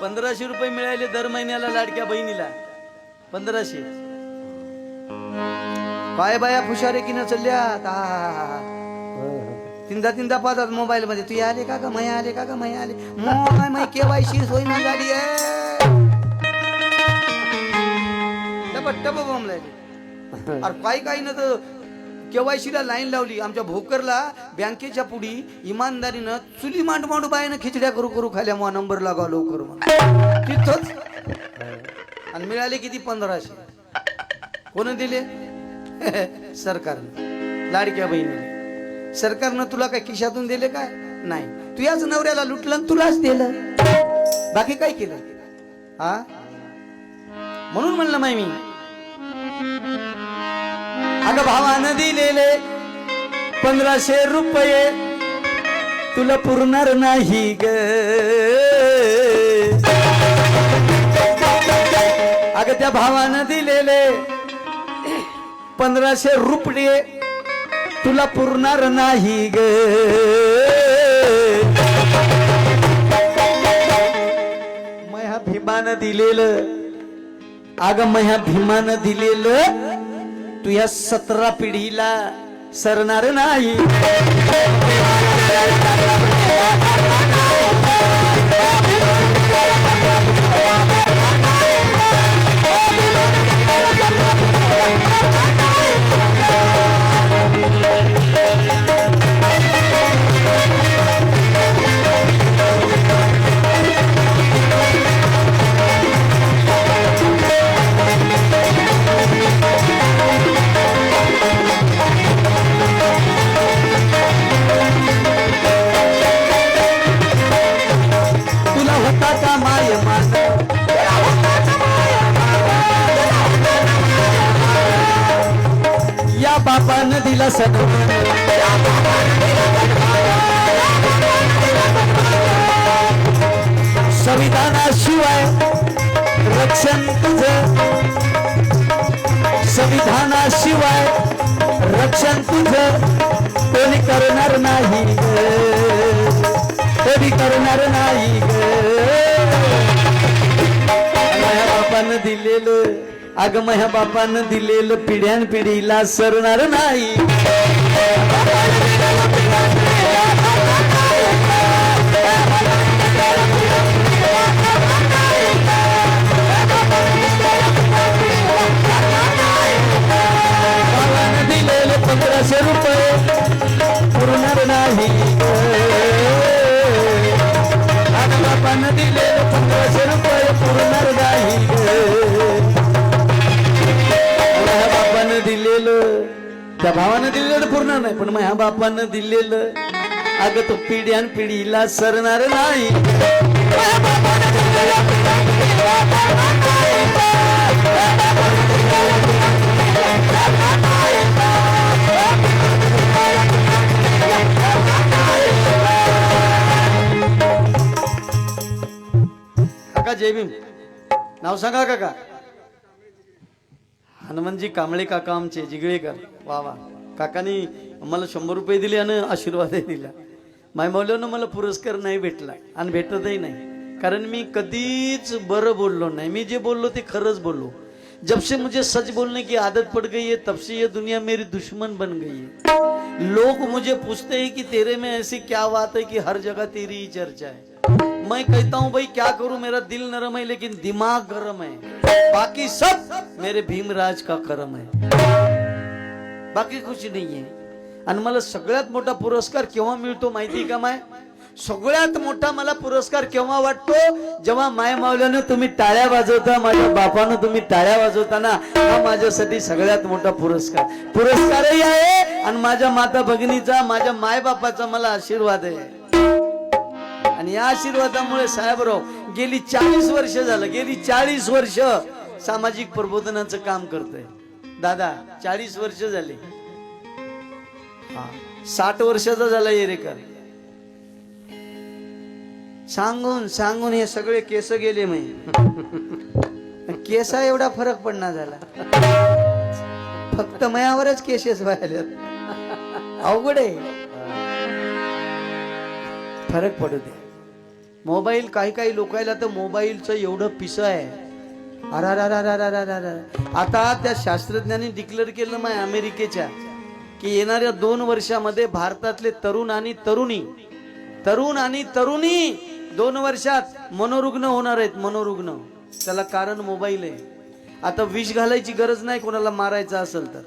1500 रुपये मिळाले दर महिन्याला लाडक्या बहिणीला 1500. काय बाया फुशारे की न चालल्यात तीनदा पाहतात मोबाईल मध्ये. तू आले का ग मै आले का ग मै आले मै केवायसी सोय ना गाडी टप बोंबलाय. अरे काही न तर केवायसीला लाईन लावली आमच्या भोकरला बँकेच्या पुढी इमानदारीनं चुली मांडू बायनं खिचड्या करू खाल्या मग नंबर लागाव लवकर म्हणून तिथंच. आणि मिळाले किती 1500. कोण दिले? सरकारनं. लाडक्या बहिणीने सरकारनं तुला काय खिशातून दिले काय? नाही. तू याच नवऱ्याला लुटलं तुलाच दिलं, बाकी काय केलं? हा म्हणून म्हणलं माय मी अगं भावानं दिलेले 1500 रुपये तुला पुरणार नाही ग. अगं त्या भावानं दिलेले 1500 रुपये तुला पुरणार नाही ग. मह्या भीमानं दिलेलं, अगं मह्या भीमानं दिलेलं तू या 17 पिढीला सरणार नाही. बापानं दिला सन्मान, संविधानाशिवाय रक्षण तुझं, संविधानाशिवाय रक्षण तुझं कोणी करणार नाही ग, कोणी करणार नाही ग. माझ्या बापानं दिलेलं, अगं माझ्या बापानं दिलेलं पिढ्यान पिढीला सरणार नाही. बापानं दिलेलं 1500 रुपये पुरणार नाही. अगं बापानं दिलेलं 1500 रुपये पुरणार नाही. दिलेलं त्या भावानं दिलेलं पूर्ण नाही, पण माझ्या बापानं दिलेलं अगं तो पिढ्यान पिढीला सरणार नाही. काका जय भीम. नाव सांगा काका. हनुमानजी कांबळे काका आमचे जिगळेकर. वा वा. काकानी मला 100 रुपये दिले आणि आशीर्वादही दिला. माय मौल्यानं मला पुरस्कार नाही भेटला आणि भेटतही नाही, कारण मी कधीच बरं बोललो नाही. मी जे बोललो ते खरंच बोललो. जब से मुझे सच बोलने की आदत पड़ गई है तब से ये दुनिया मेरी दुश्मन बन गई है. लोग मुझे पूछते हैं कि तेरे में ऐसी क्या बात है कि हर जगह तेरी ही चर्चा है. मैं कहता हूं भाई क्या करूं, मेरा दिल नरम है लेकिन दिमाग गरम है. बाकी सब मेरे भीमराज का करम है, बाकी कुछ नहीं है. आणि मला सगळ्यात मोठा पुरस्कार केव्हा मिळतो माहिती का? माय सगळ्यात मोठा मला पुरस्कार केव्हा वाटतो जेव्हा माय मावल्यानं तुम्ही टाळ्या वाजवता, माझ्या बापानं तुम्ही टाळ्या वाजवताना, हा माझ्यासाठी सगळ्यात मोठा पुरस्कारही आहे. आणि माझ्या माता भगिनीचा, माझ्या माय बापाचा मला आशीर्वाद आहे. आणि या आशीर्वादामुळे साहेबराव गेली 40 वर्ष झालं, गेली 40 वर्ष सामाजिक प्रबोधनाचं काम करतोय. दादा 40 वर्ष झाले. 60 वर्षाचा झाला येरेकर. सांगून सांगून हे सगळे केस गेले. केसा एवढा फरक पडणार झाला, फक्त मयावरच केसेस व्हायला. अवघड आहे. फरक पडू दे. मोबाईल काही लोकायला तर मोबाईलचं एवढं पिस आहे. आता त्या शास्त्रज्ञांनी डिक्लेअर केलं माय अमेरिकेच्या की येणाऱ्या 2 वर्षामध्ये भारतातले तरुण आणि तरुणी 2 वर्षात मनोरुग्ण होणार आहेत. मनोरुग्ण. त्याला कारण मोबाईल आहे. आता विष घालायची गरज नाही कोणाला मारायचं असेल तर.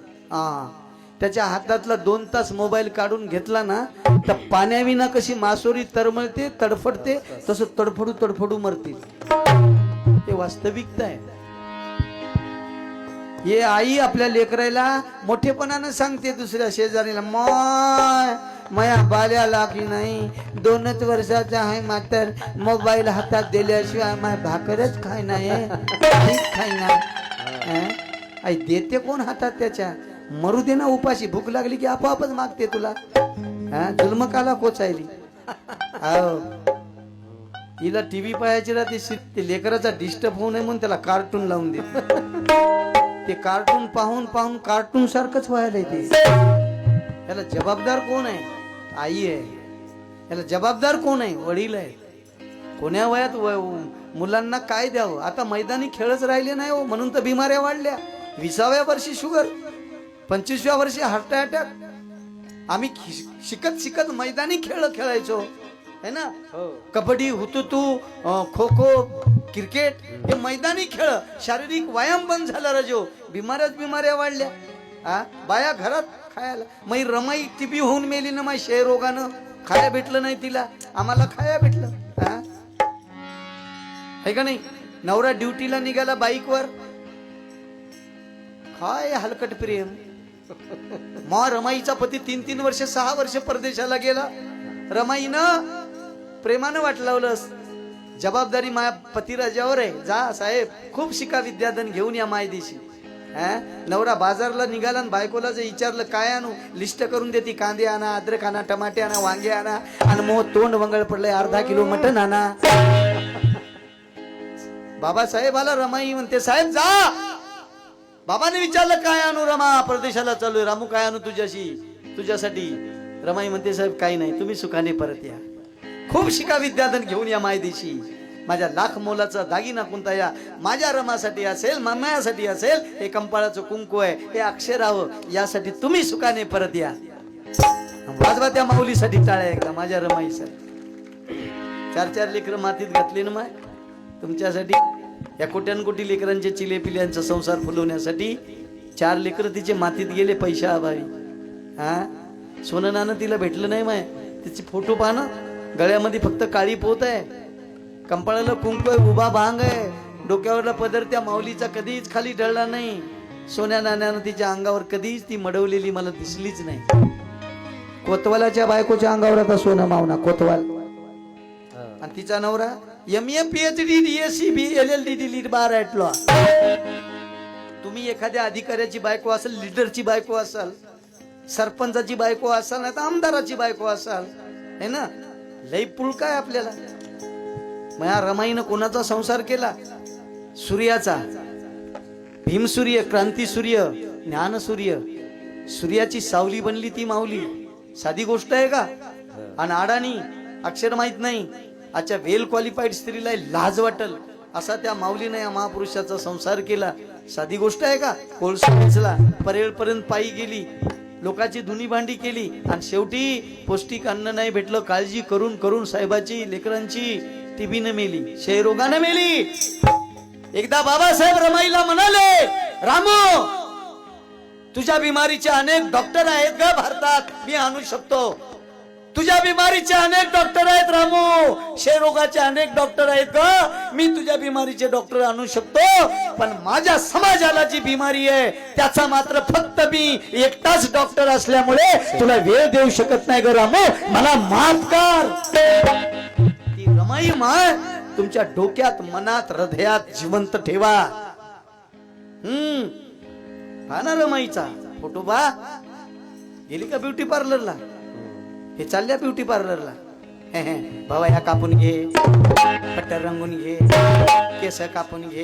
त्याच्या हातातला 2 तास मोबाईल काढून घेतला ना तर पाण्याविना कशी मासोरी तरमळते तडफडते तसं तडफडू मरतील. हे वास्तविकता आहे. हे आई आपल्या लेकराला मोठेपणानं सांगते दुसऱ्या शेजारीला, माया बाल्याला की नाही 2च वर्षाचा आहे मात्र मोबाईल हातात दिल्याशिवाय माय भाकरच खाय नाही खाय नाही. आई देते कोण हातात त्याच्या? मरू दे ना उपाशी. भूक लागली की आपोआपच मागते तुला. जुलमकाला कोचायली. हिला टीव्ही पाहायची राहते. ते लेकराचा डिस्टर्ब होऊ नये म्हणून त्याला कार्टून लावून दे. ते कार्टून पाहून कार्टून सारखंच व्हायला येते. याला जबाबदार कोण आहे? आई आहे. याला जबाबदार कोण आहे? वडील आहे. कोण्या वयात मुलांना काय द्यावं? आता मैदानी खेळच राहिले नाही हो, म्हणून तर बिमाऱ्या वाढल्या. 20व्या वर्षी शुगर, 25व्या वर्षी हार्ट अटॅक. आम्ही शिकत मैदानी खेळ खेळायचो है ना. कबड्डी, हुतुतू, खो खो, क्रिकेट हे मैदानी खेळ. शारीरिक व्यायाम बंद झाला रजो. बिमाऱ्या वाढल्या. बाया घरात खायला. मै रमाई टीबी होऊन मेली ना माय क्षयरोगानं. खाया भेटलं नाही तिला, आम्हाला खाया भेटलं. है का नाही. नवरा ड्युटीला निघाला बाईकवर. काय हलकट प्रेम. मा रमाईचा पती 3 वर्ष 6 वर्ष परदेशाला गेला. रमाईनं प्रेमानं वाट लावलंस. जबाबदारी माया पतिराजावर आहे. जा साहेब खूप शिका विद्याधन घेऊन या मायदेशी. नवरा बाजारला निघाला आणि बायकोला जर विचारलं काय आणू, लिस्ट करून देते. कांदे आणा, अद्रक आणा, टमाटे आणा, वांगे आणा. आणि मग तोंड वंगळ पडलंय, अर्धा किलो मटण आणा. बाबासाहेब आला. रमाई म्हणते साहेब जा. बाबाने विचारलं काय आणू? रमा परदेशाला चालू. रामू काय आणू तुझ्यासाठी? रमाई म्हणते साहेब काही नाही, तुम्ही सुखाने परत या. खूप शिका विद्याधन घेऊन या मायदेशी. माझ्या लाख मोलाचा दागिना कोणता या माझ्या रमासाठी असेल, मामायासाठी असेल. हे कंपाळाचं कुंकू आहे, हे अक्षरावं, यासाठी तुम्ही सुखाने परत या. वाजवा त्या माऊलीसाठी टाळ्या एकदा, माझ्या रमाईसाठी. 4 लेकरं मातीत घातली ना माय तुमच्यासाठी. या कोट्यानकोटी लेकरांचे चिले पिल्यांचा संसार फुलवण्यासाठी 4 लेकरं तिचे मातीत गेले पैशा अभावी. सोनं नाणं तिला भेटलं नाही माय. तिचे फोटो पहा ना. गळ्यामध्ये फक्त काळी पोत आहे, कंपाळाला कुंकू आहे, उभा भांग आहे, डोक्यावरला पदर त्या माऊलीचा कधीच खाली ढळला नाही. सोन्या नाण्यानं तिच्या अंगावर कधीच ती मडवलेली मला दिसलीच नाही. कोतवालाच्या बायकोच्या अंगावर आता सोनं मावना कोतवाल. आणि तिचा नवरा MA PhD DSc LLD lead bar at law. तुम्ही एखाद्या अधिकाऱ्याची बायको असाल, लीडरची बायको असाल, सरपंचाची बायको असाल, नाही तर आमदाराची बायको असाल, है ना. लई पुळका आहे आपल्याला. माया रमाईनं कोणाचा संसार केला? सूर्याचा. भीमसूर्य, क्रांतीसूर्य, ज्ञानसूर्य. सूर्याची सावली बनली ती माऊली. साधी गोष्ट आहे का? आणि अडाणी अक्षर माहित नाही, अच्छा वेल क्वालिफाईड स्त्रीला लाज वाटल असा त्या माऊलीने या महापुरुषाचा संसार केला. साधी गोष्ट आहे का? कोळसा वेचला, परेळपर्यंत पायी गेली, लोकांची धुनी भांडी केली, आणि शेवटी पौष्टिक अन्न नाही भेटलं. काळजी करून करून साहेबाची लेकरांची टीबीनं मेली, क्षयरोगानं मेली. एकदा बाबासाहेब रमाईला म्हणाले, रामू तुझ्या बिमारीचे अनेक डॉक्टर आहेत का भारतात, मी आणू शकतो. तुझ्या बिमारीचे अनेक डॉक्टर आहेत रामू, क्षयरोगाचे अनेक डॉक्टर आहेत का, मी तुझ्या बिमारीचे डॉक्टर आणू शकतो. पण माझ्या समाजाला जी बिमारी आहे त्याचा मात्र फक्त मी एकटाच डॉक्टर असल्यामुळे तुला वेळ देऊ शकत नाही ग रामू, मला माफ कर. ती रमाई माय तुमच्या डोक्यात, मनात, हृदयात जिवंत ठेवा. हा ना रमाईचा फोटो बा. गेली का ब्युटी पार्लरला? हे चालल्या ब्युटी पार्लरला. भावा ह्या कापून घे, पट्टर रंगून घे, केस कापून घे.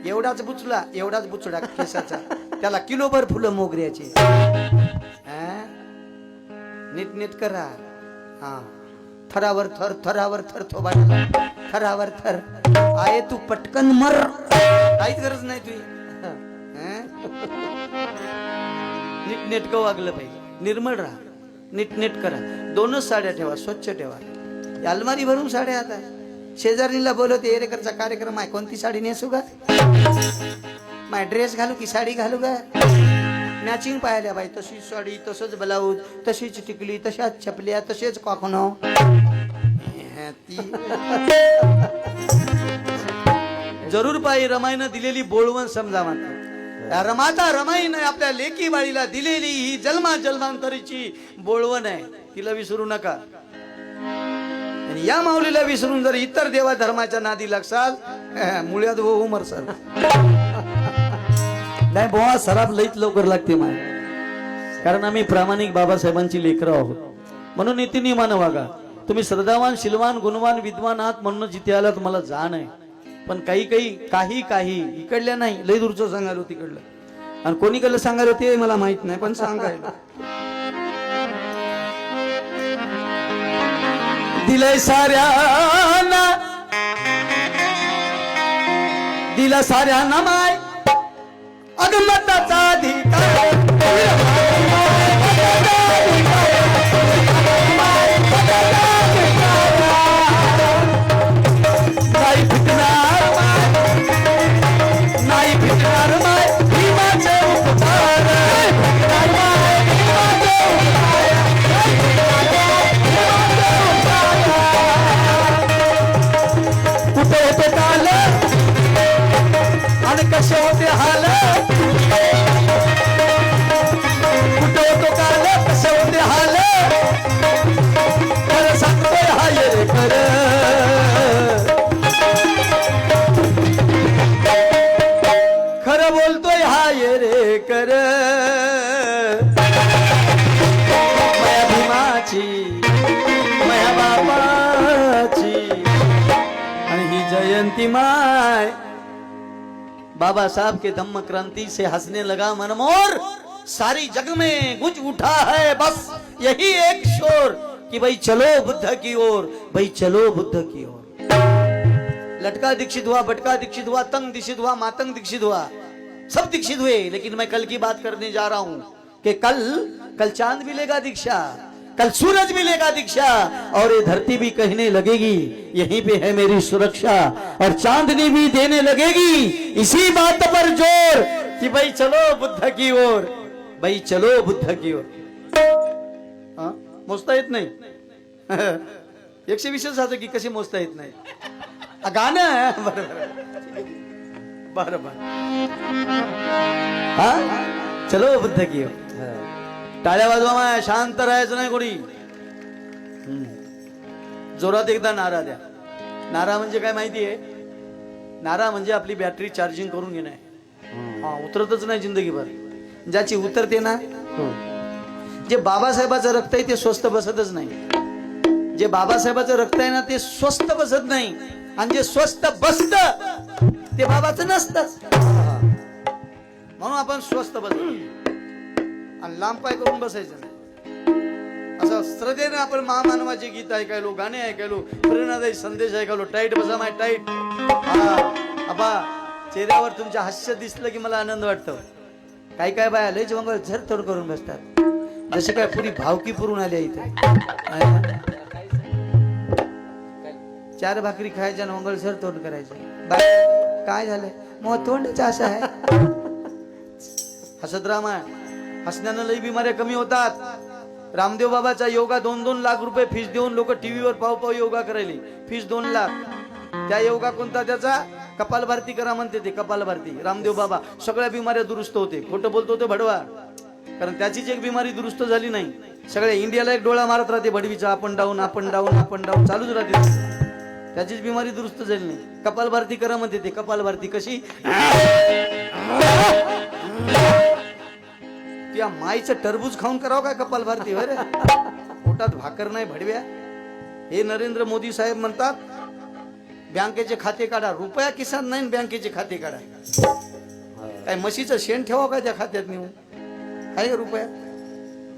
एवढाच बुचडा केसाचा, त्याला किलोभर फुलं मोगऱ्याचे. नीट करा. हा थरावर थर थरावर थर थोबाडला थरावर थर आहे तू पटकन मर काहीच गरज नाही तुझी नीटनेटकं वागलं पाहिजे निर्मळ राहा नीटनेट करा दोनच साड्या ठेवा स्वच्छ ठेवा अलमारी भरून साड्या आता शेजारीला बोलवते एरेकरचा कार्यक्रम आहे कोणती साडी नेसू का माय ड्रेस घालू की साडी घालू का मॅचिंग पाहिल्या बाई तशीच साडी तसंच ब्लाऊज तशीच टिकली तशाच छपल्या तसेच कॉकनो जरूर पाहिजे रमाईनं दिलेली बोलवण समजा मात्र रमाता रमाईनं आपल्या लेकी बाळीला दिलेली ही जन्मा जन्मांतरीची बोलवण आहे तिला विसरू नका आणि या माऊलीला विसरून जर इतर देवा धर्माच्या नादी लागसाल मुळ्यात हो मरसाल नाही बोवा सराफ लईत लवकर लागते माय कारण आम्ही प्रामाणिक बाबासाहेबांची लेकरं आहोत म्हणून नीतिनियमानं वागा तुम्ही श्रद्धावान शिलवान गुणवान विद्वान आहात म्हणून जिथे आलात मला जाण आहे पण काही इकडल्या नाही लई दूरचं सांगायला तिकडलं आणि कोणीकडलं सांगायला ते मला माहित नाही पण सांगायला दिलंय साऱ्यांना दिला साऱ्यांना माय अगमताचा अधिकार नाही फिटणार नाही फिटणार माय भीमाचे उपकार कुठे होते काल आणि कसे होते हाल कुठे होतो काल कसे होते हाल खरं सांगतोय हा ये खर खरं बोलतोय हा ये रे कर माया भीमाची माया बाबाची आणि ही जयंती माय बाबा साहब के धम्म क्रांति से हंसने लगा मनमोर सारी जग में गूंज उठा है बस यही एक शोर कि भाई चलो बुद्ध की ओर भाई चलो बुद्ध की ओर लटका दीक्षित हुआ बटका दीक्षित हुआ तंग दीक्षित हुआ मातंग दीक्षित हुआ सब दीक्षित हुए लेकिन मैं कल की बात करने जा रहा हूं कि कल चांद मिलेगा दीक्षा कल सूरज मिलेगा दीक्षा और ये धरती भी कहने लगेगी यहीं पे है मेरी सुरक्षा और चांदनी भी देने लगेगी इसी बात पर जोर कि भाई चलो बुद्ध की ओर भाई चलो बुद्ध की ओर मोजता येत नाही 120 होतं की कशी मोजता येत नाही गाणं बरोबर हा चलो बुद्ध की ओर टाळ्या वाजवा माय शांत राहायचं नाही कोणी जोरात एकदा नारा द्या नारा म्हणजे काय माहितीये नारा म्हणजे आपली बॅटरी चार्जिंग करून घेणे हा उतरतच नाही जिंदगीभर ज्याची उतरते ना जे बाबासाहेबाचं रक्त आहे ते स्वस्त बसतच नाही जे बाबासाहेबाचं रक्त आहे ना ते स्वस्त बसत नाही आणि जे स्वस्त बसत ते बाबाचं नसतच म्हणून आपण स्वस्त बसतो आणि लांब पाय करून बसायचं नाही असं श्रद्धेने आपण महामानवाचे गीत ऐकायलो गाणे ऐकायलो प्रेरणादायी संदेश ऐकायलो टाईट बसा माय टाईट आबा चेहऱ्यावर तुमच्या हास्य दिसलं की मला आनंद वाटतो काय बाया लय जवळ झरतोड करून बसतात जसे काय पुरी भावकी पुरून आल्या इथे 4 भाकरी खायच्या मंगळ झरतोड करायचं काय झालंय मग तोंडच असं आहे हसत रामा हसण्यानं लई बिमाऱ्या कमी होतात रामदेव बाबाचा योगा 2-2 लाख रुपये फीस देऊन लोक टीव्हीवर पाव योगा करायली फीस 2 लाख त्या योगा कोणता त्याचा कपालभारती करा म्हणते ते कपालभारती रामदेव बाबा सगळ्या बिमाऱ्या दुरुस्त होते खोटं बोलतो ते भडवा कारण त्याचीच एक बिमारी दुरुस्त झाली नाही सगळ्या इंडियाला एक डोळा मारत राहते भडवीचा अप डाऊन चालूच राहते त्याचीच बिमारी दुरुस्त झाली नाही कपालभारती करा म्हणते ते कपालभारती कशी त्या माईचं टरबूज खाऊन करावं काय कपालभारती अरे पोटात भाकर नाही भडव्या हे नरेंद्र मोदी साहेब म्हणतात बँकेचे खाते काढा रुपया किसान नाही बँकेचे खाते काढा काय म्हशीचं शेण ठेवा काय त्या खात्यात नेऊन काय रुपया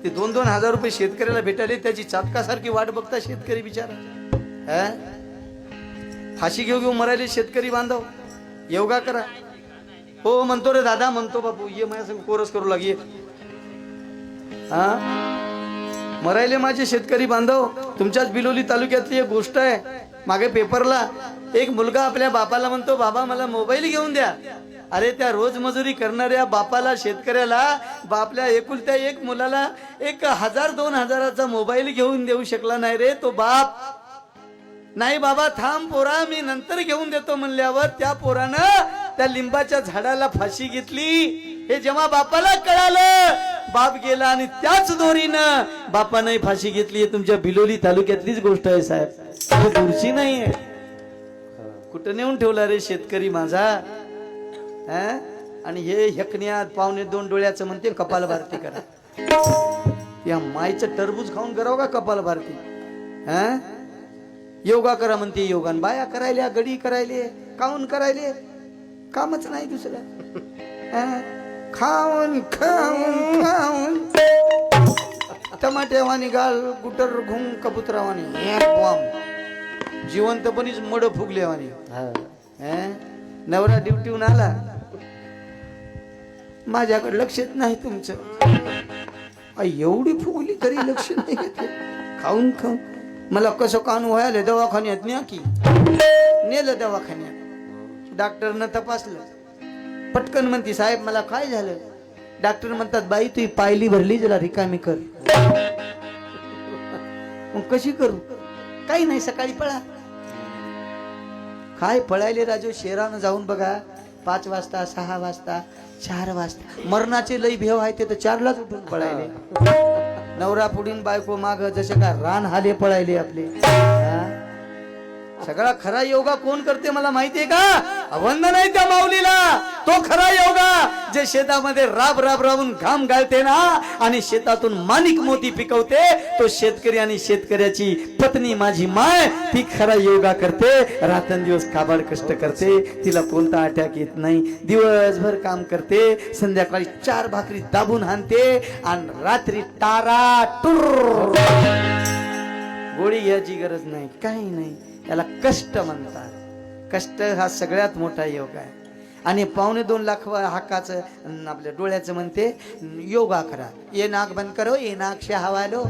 ते 2-2 हजार रुपये शेतकऱ्याला भेटायले, त्याची चातकासारखी वाट बघता शेतकरी बिचारा. फाशी घेऊ घेऊ मरायले शेतकरी बांधव. योगा करा. हो म्हणतो रे दादा, म्हणतो बापू, ये माझ्या कोरस करू लागे. मरायले माझे शेतकरी बांधव. तुमच्याच बिलोली तालुक्यातली एक गोष्ट आहे. मागे पेपरला एक मुलगा आपल्या बापाला म्हणतो, बाबा मला मोबाईल घेऊन द्या. अरे त्या रोज मजुरी करणाऱ्या बापाला, शेतकऱ्याला, बापल्या एकुलत्या एक मुलाला 1000-2000चा मोबाईल घेऊन देऊ शकला नाही रे तो बाप. नाही बाबा थांब पोरा, मी नंतर घेऊन देतो म्हणल्यावर त्या पोरानं त्या लिंबाच्या झाडाला फाशी घेतली. हे जेव्हा बापाला कळालं, बाप गेला आणि त्याच दोरीनं बापाने फाशी घेतली. हे तुमच्या बिलोली तालुक्यातलीच गोष्ट आहे साहेब, दूरची नाहीये. कुठं नेऊन ठेवला रे शेतकरी माझा. आणि हे हकण्यात 1.25 डोळ्याचं म्हणते कपाल भारती करा. या मायचं टरबूज खाऊन करावं का कपाल भारती. योगा करा म्हणते. योगान बाया करायल्या, गडी करायले, काऊन करायले, कामच नाही दुसरं. खाऊन खाऊन खाऊन टमाट्यावानी गाल गुटर घुम कबुतरावानी जिवंतपणीच मड फुगलेवानी. नवरा ड्युटीहून आला, माझ्याकडे लक्षच नाही तुमचं. एवढी फुगली तरी लक्ष नाही घेतलं. खाऊन खाऊन मला कसं कान व्हायला, दवाखान्यात न्या की. नेलं दवाखान्यात. डॉक्टरनं तपासलं. पटकन म्हणती, साहेब मला काय झालं. डॉक्टर म्हणतात, बाई तुझी पायली भरली, जरा रिकामी कर. मग कशी करू. काही नाही, सकाळी पळा. काय पळायले राजू, शेरानं जाऊन बघा. 5 वाजता, 6 वाजता, 4 वाजता. मरणाचे लई भेव आहे ते तर 4लाच उठून पळायले. नवरा पुढील बायको माग, जसे काय रान हाले पळायले आपले. सगळा खरा योगा कोण करते मला माहितीये का. वंदन आहे त्या माऊलीला. तो खरा योगा जे शेतामध्ये राब राब राबून घाम गाळते ना आणि शेतातून माणिक मोती पिकवते, तो शेतकरी आणि शेतकऱ्याची पत्नी माझी माय, ती खरा योगा करते. रात्रंदिवस काबाड कष्ट करते. तिला कोणता अटॅक येत नाही. दिवसभर काम करते, संध्याकाळी 4 भाकरी दाबून हाणते आणि रात्री टारा टुर. गोळी घ्यायची गरज नाही, काही नाही. याला कष्ट म्हणतात. कष्ट हा सगळ्यात मोठा योग आहे. आणि 2.25 लाख हाकाचं आपल्या डोळ्याचं म्हणते योगा करा. ये नाक बंद करो, ये नाक से हवा लो.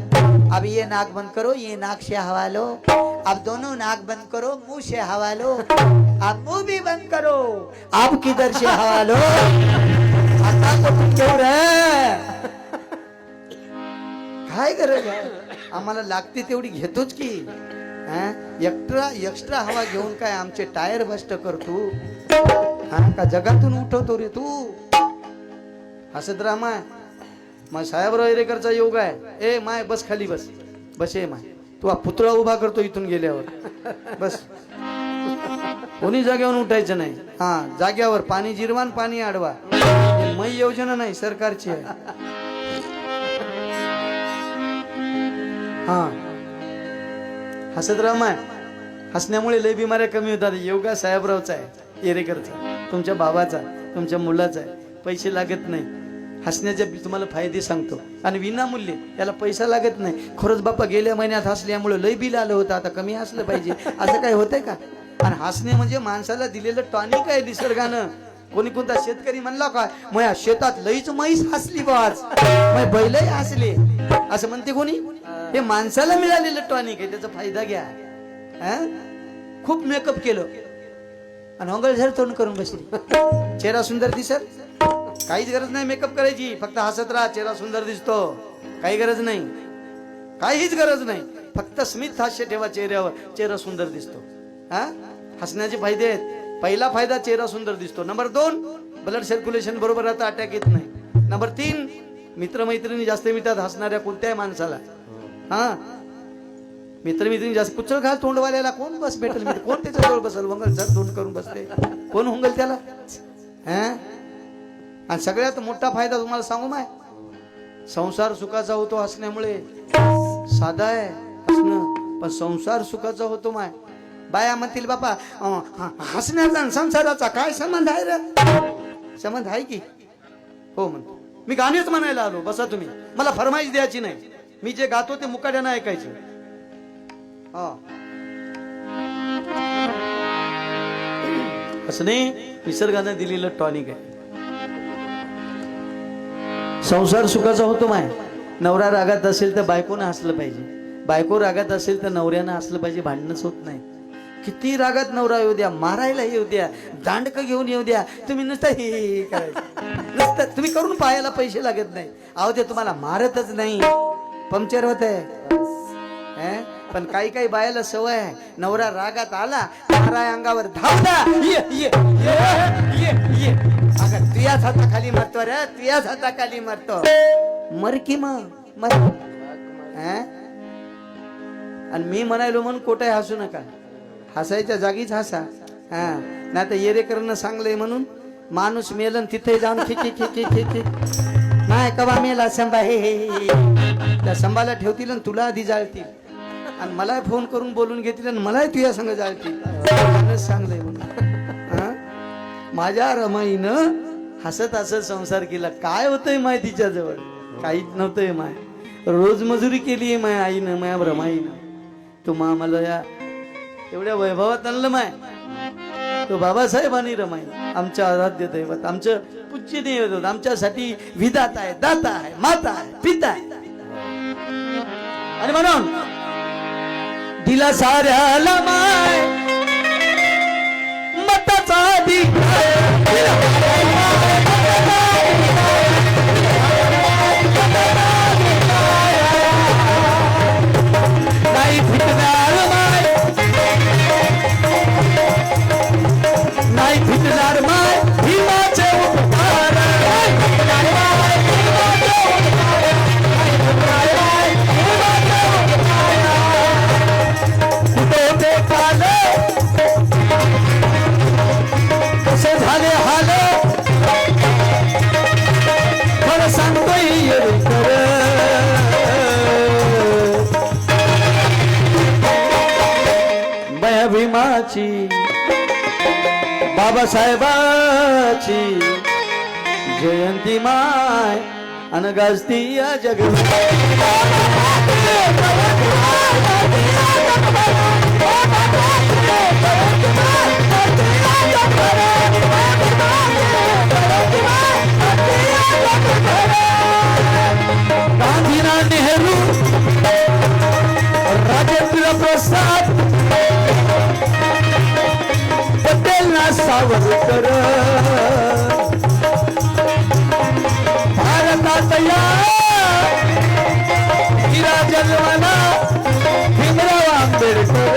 अब ये नाक बंद करो, ये नाक से हवा लो. अब दोनों नाक बंद करो, मुंह से हवा लो. अब मुंह भी बंद करो, आप किधर से हवा लो. आता कुठून घेऊ रे. काय गरज आहे. आम्हाला लागते तेवढी घेतोच की. एक्स्ट्रा हवा घेऊन काय आमचे टायर बस्ट करतो का. जगातून उठवतो रे तू. हसत राहा माय. मग साहेबराव एरेकरचा योग आहे. ए माय बस खाली बस. बस ए माय, तू हा पुतळा उभा करतो इथून गेल्यावर. बस कोणी जाग्यावर उठायचं नाही. जाग्यावर पाणी जिरवान, पाणी अडवा. मै योजना नाही, सरकारची आहे. हसत राहा माय. हसण्यामुळे लय बिमाऱ्या कमी होतात. योगा साहेबरावचा आहे, एरेकरचा, तुमच्या बाबाचा, तुमच्या मुलाचा आहे. पैसे लागत नाही. हसण्याचे तुम्हाला फायदे सांगतो आणि विनामूल्य. याला पैसा लागत नाही. खरंच बापा गेल्या महिन्यात हसल्यामुळे लय बिल आलं होतं, आता कमी हसलं पाहिजे असं काय होतंय का. आणि हसणे म्हणजे माणसाला दिलेलं टॉनिक आहे निसर्गानं. कोणी कोणता शेतकरी म्हणला काय, मग शेतात लईच म्हैस हसली बाज, मग बैलही हसले असं म्हणते कोणी. हे माणसाला मिळालेलं टॉनिक आहे, त्याचा फायदा घ्या. खूप मेकअप केलं आणि हंगलझर तोंड करून बसली. चेहरा सुंदर दिसत, काहीच गरज नाही मेकअप करायची. फक्त हसत राहा, चेहरा सुंदर दिसतो. काही गरज नाही, काहीच गरज नाही. फक्त स्मित हास्य ठेवा चेहऱ्यावर, चेहरा सुंदर दिसतो. हसण्याचे फायदे आहेत. पहिला फायदा, चेहरा सुंदर दिसतो. नंबर 2, ब्लड सर्क्युलेशन बरोबर राहतं, अटॅक येत नाही. नंबर 3, मित्रमैत्रिणी जास्त मिळतात हसणाऱ्या कोणत्याही माणसाला. मित्रमैत्रिणी जास्त. कुचल घाल तोंडवाल्याला कोण बस भेटेल, कोण त्याच्या जवळ बसल. वंगल जर तोंड करून बसते, कोण हुंगल त्याला. आणि सगळ्यात मोठा फायदा तुम्हाला सांगू माय, संसार सुखाचा होतो हसण्यामुळे. साधा आहे हसणं, पण संसार सुखाचा होतो माय. बाया म्हणतील बापा हसण्याचा संसाराचा काय संबंध आहे रे. संबंध आहे की हो म्हणतो. मी गाणेच म्हणायला आलो. बसा तुम्ही, मला फरमाईश द्यायची नाही. मी जे गातो ते मुकाट्यानं ऐकायचं. हा असं नाही, निसर्गानं दिलेलं टॉनिक आहे. संसार सुखाचा होतो माय. नवरा रागात असेल तर बायकोनं हसलं पाहिजे, बायको रागात असेल तर नवऱ्यानं हसलं पाहिजे. भांडणच होत नाही. किती रागात नवरा येऊ द्या, मारायला येऊ द्या, दांडकं घेऊन येऊ द्या, तुम्ही नुसतं हे करायचं. नुसतं तुम्ही करून पाहायला पैसे लागत नाही. अहो ते तुम्हाला मारतच नाही, पंक्चर होत आहे. पण काही काही बायाला सवय आहे, नवरा रागात आला, माराय अंगावर धावला, ये ये ये ये, अगं तुझ्याच हाताखाली मरतो रे, तुझ्याच हाताखाली मरतो. मर की मग मर. आणि मी म्हणायलो म्हणून कोठे हसू नका, हसायच्या जागीच हसा. हा नाही तर येरेकरांना सांगलंय म्हणून माणूस मेलन तिथे जाऊन खिची खिची खिची नाही कवा मेला संभा, हे त्या संभाला ठेवतील आणि तुला आधी जाळतील, आणि मला फोन करून बोलून घेतील आणि मलाही तुझ्या संग जाळतील. सांगलंय म्हणून माझ्या रमाईनं हसत हसत संसार केला. काय होतंय माय तिच्या जवळ? काहीच नव्हतंय माय. रोज मजुरी केली माय आईनं, माया रमाईनं. तू मला या एवढ्या वैभवात आणलं माय. तो बाबासाहेबांनी रमाई आमच्या आराध्य दैवत, आमचं पूज्य दैवत, आमच्यासाठी विधाता आहे, दाता आहे, माता आहे, पिता आहे. आणि म्हणून दिला साऱ्याला माय मताचा नाही फिटणार माय, नाही फिटणार माय भीमाचे उपकार. कसे झाले हाल खरं सांगतोय बया भीमाची, बाबासाहेबाची जयंती माय अन गाजती या जग. गांधीना नेहरू, राजेंद्र प्रसाद, पटेल ना सावरकर, भारतात या हिरा जन्मला भीमराव आंबेडकर.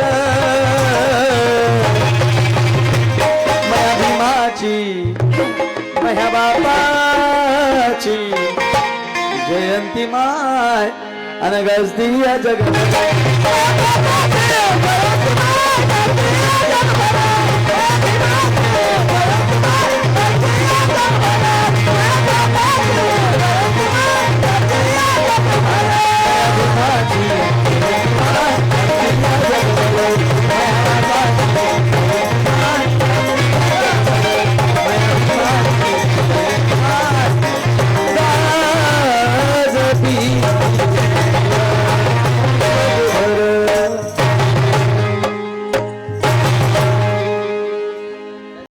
माया भीमाची, माया बापाची जयंती माय अन गाजती या जग.